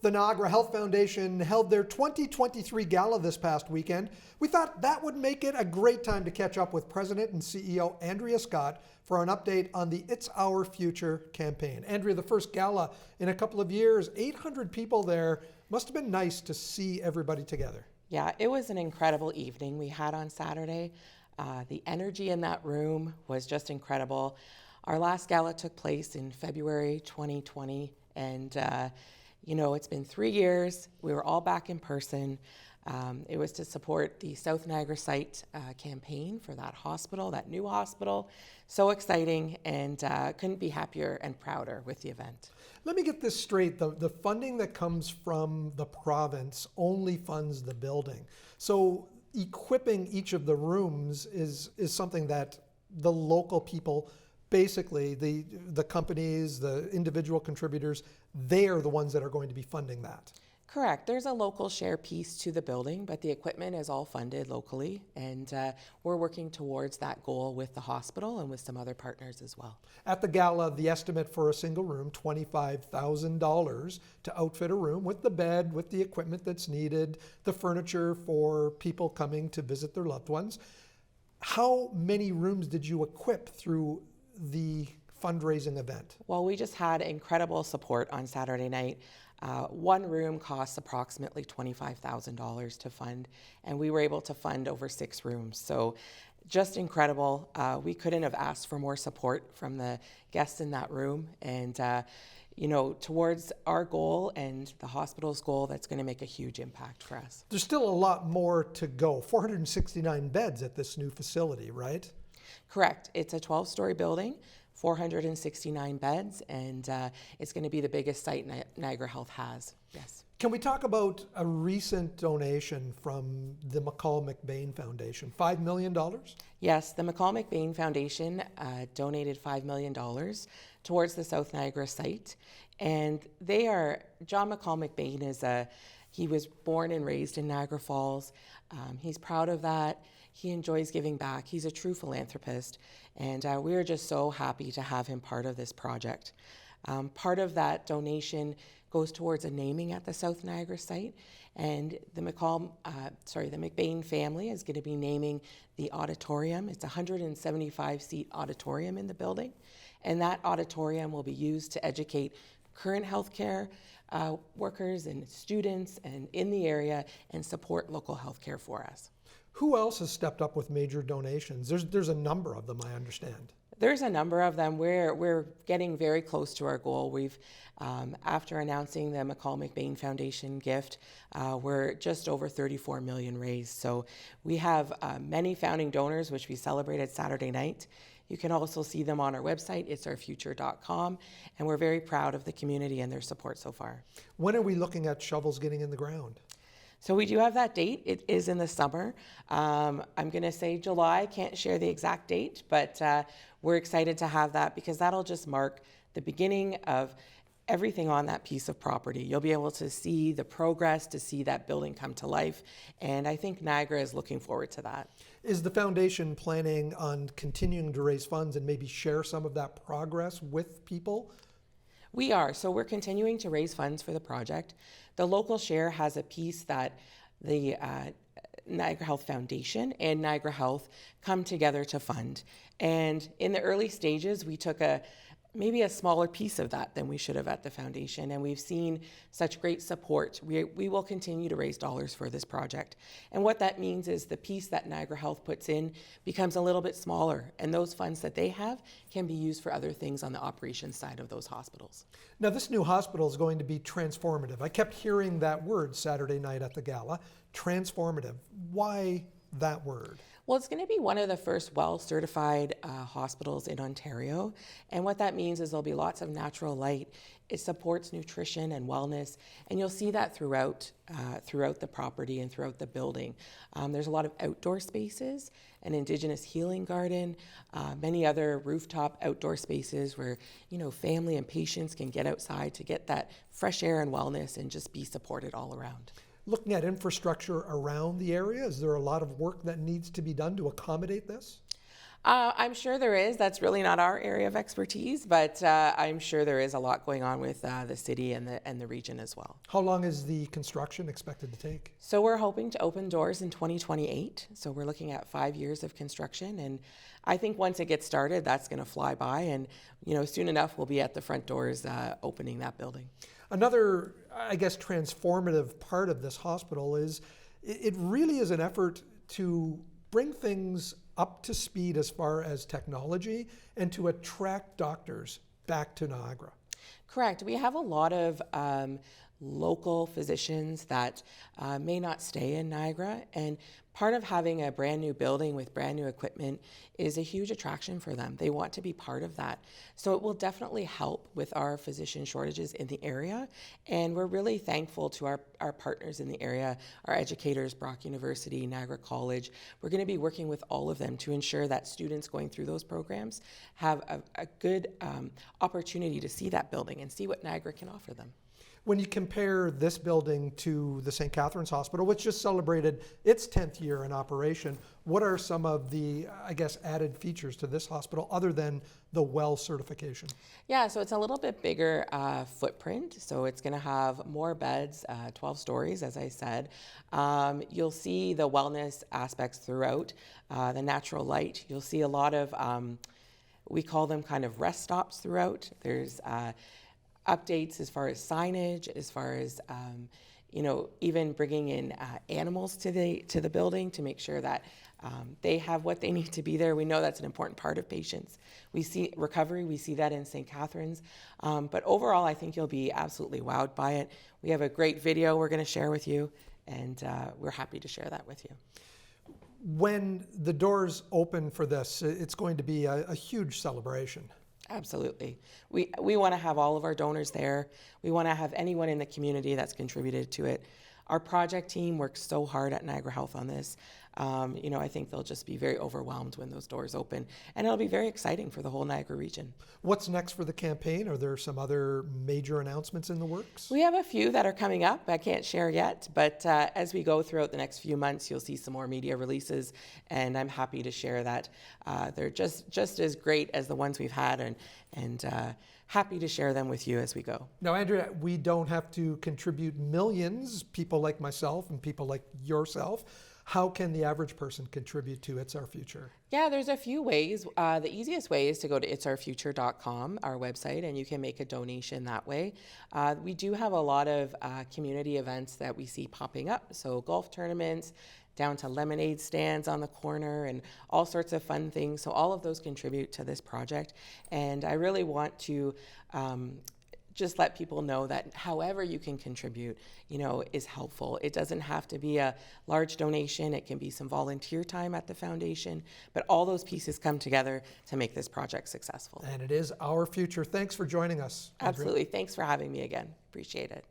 The Niagara Health Foundation held their 2023 gala this past weekend. We thought that would make it a great time to catch up with President and CEO Andrea Scott for an update on the It's Our Future campaign. Andrea, the first gala in a couple of years, 800 people there. Must have been nice to see everybody together. Yeah, it was an incredible evening we had on Saturday. The energy in that room was just incredible. Our last gala took place in February 2020, and it's been 3 years. We were all back in person. It was to support the South Niagara site campaign for that hospital, that new hospital. So exciting, and couldn't be happier and prouder with the event. Let me get this straight. The funding that comes from the province only funds the building. So equipping each of the rooms is something that the local people, basically the companies, the individual contributors, they are the ones that are going to be funding that. Correct. There's a local share piece to the building, but the equipment is all funded locally, and we're working towards that goal with the hospital and with some other partners as well. At the gala, the estimate for a single room, $25,000 to outfit a room with the bed, with the equipment that's needed, the furniture for people coming to visit their loved ones. How many rooms did you equip through the fundraising event? Well, we just had incredible support on Saturday night. One room costs approximately $25,000 to fund, and we were able to fund over 6 rooms. So just incredible. We couldn't have asked for more support from the guests in that room. And, towards our goal and the hospital's goal, that's going to make a huge impact for us. There's still a lot more to go. 469 beds at this new facility, right? Correct. It's a 12-story building. 469 beds, and it's going to be the biggest site Niagara Health has. Yes. Can we talk about a recent donation from the McCall-McBain Foundation, $5 million? Yes, the McCall-McBain Foundation donated $5 million towards the South Niagara site, and John McCall-McBain he was born and raised in Niagara Falls. He's proud of that. He enjoys giving back. He's a true philanthropist, and we are just so happy to have him part of this project. Part of that donation goes towards a naming at the South Niagara site, and the McBain family is going to be naming the auditorium. It's a 175-seat auditorium in the building, and that auditorium will be used to educate current healthcare workers and students and in the area and support local healthcare for us. Who else has stepped up with major donations? There's a number of them, I understand. There's a number of them. We're getting very close to our goal. We've, after announcing the McCall-McBain Foundation gift, we're just over 34 million raised. So we have many founding donors, which we celebrated Saturday night. You can also see them on our website, itsourfuture.com, and we're very proud of the community and their support so far. When are we looking at shovels getting in the ground? So we do have that date. It is in the summer. I'm going to say July. Can't share the exact date, but we're excited to have that because that'll just mark the beginning of everything on that piece of property. You'll be able to see the progress, to see that building come to life, and I think Niagara is looking forward to that. Is the foundation planning on continuing to raise funds and maybe share some of that progress with people? We are. So we're continuing to raise funds for the project. The local share has a piece that the Niagara Health Foundation and Niagara Health come together to fund. And in the early stages, we took maybe a smaller piece of that than we should have at the foundation, and we've seen such great support. We will continue to raise dollars for this project. And what that means is the piece that Niagara Health puts in becomes a little bit smaller, and those funds that they have can be used for other things on the operations side of those hospitals. Now, this new hospital is going to be transformative. I kept hearing that word Saturday night at the gala, transformative. Why that word? Well, it's going to be one of the first well-certified hospitals in Ontario, and what that means is there'll be lots of natural light. It supports nutrition and wellness, and you'll see that throughout the property and throughout the building. There's a lot of outdoor spaces, an Indigenous healing garden, many other rooftop outdoor spaces where family and patients can get outside to get that fresh air and wellness and just be supported all around. Looking at infrastructure around the area, is there a lot of work that needs to be done to accommodate this? I'm sure there is. That's really not our area of expertise, but I'm sure there is a lot going on with the city and the region as well. How long is the construction expected to take? So we're hoping to open doors in 2028. So we're looking at 5 years of construction, and I think once it gets started, that's going to fly by, and soon enough we'll be at the front doors opening that building. Another, I guess, transformative part of this hospital is it really is an effort to bring things up to speed as far as technology and to attract doctors back to Niagara. Correct. We have a lot of local physicians that may not stay in Niagara, and part of having a brand new building with brand new equipment is a huge attraction for them. They want to be part of that. So it will definitely help with our physician shortages in the area, and we're really thankful to our partners in the area, our educators, Brock University, Niagara College. We're going to be working with all of them to ensure that students going through those programs have a good opportunity to see that building and see what Niagara can offer them. When you compare this building to the St. Catharines Hospital, which just celebrated its 10th year in operation, what are some of the, I guess, added features to this hospital other than the WELL certification? Yeah, so it's a little bit bigger footprint. So it's going to have more beds, 12 stories, as I said. You'll see the wellness aspects throughout, the natural light. You'll see a lot of, we call them kind of rest stops throughout. There's updates as far as signage, as far as even bringing in animals to the building to make sure that they have what they need to be there. We know that's an important part of patients. We see recovery, we see that in St. Catharines, but overall I think you'll be absolutely wowed by it. We have a great video we're going to share with you, and we're happy to share that with you. When the doors open for this, it's going to be a huge celebration. Absolutely. We want to have all of our donors there. We want to have anyone in the community that's contributed to it. Our project team works so hard at Niagara Health on this. I think they'll just be very overwhelmed when those doors open, and it'll be very exciting for the whole Niagara region. What's next for the campaign? Are there some other major announcements in the works? We have a few that are coming up. I can't share yet, but as we go throughout the next few months, you'll see some more media releases, and I'm happy to share that they're just as great as the ones we've had, and happy to share them with you as we go. Now, Andrea, we don't have to contribute millions, people like myself and people like yourself. How can the average person contribute to It's Our Future? Yeah, there's a few ways. The easiest way is to go to itsourfuture.com, our website, and you can make a donation that way. We do have a lot of community events that we see popping up, so golf tournaments, down to lemonade stands on the corner, and all sorts of fun things. So all of those contribute to this project, and I really want to just let people know that however you can contribute, is helpful. It doesn't have to be a large donation. It can be some volunteer time at the foundation, but all those pieces come together to make this project successful. And it is our future. Thanks for joining us, Andrea. Absolutely. Thanks for having me again. Appreciate it.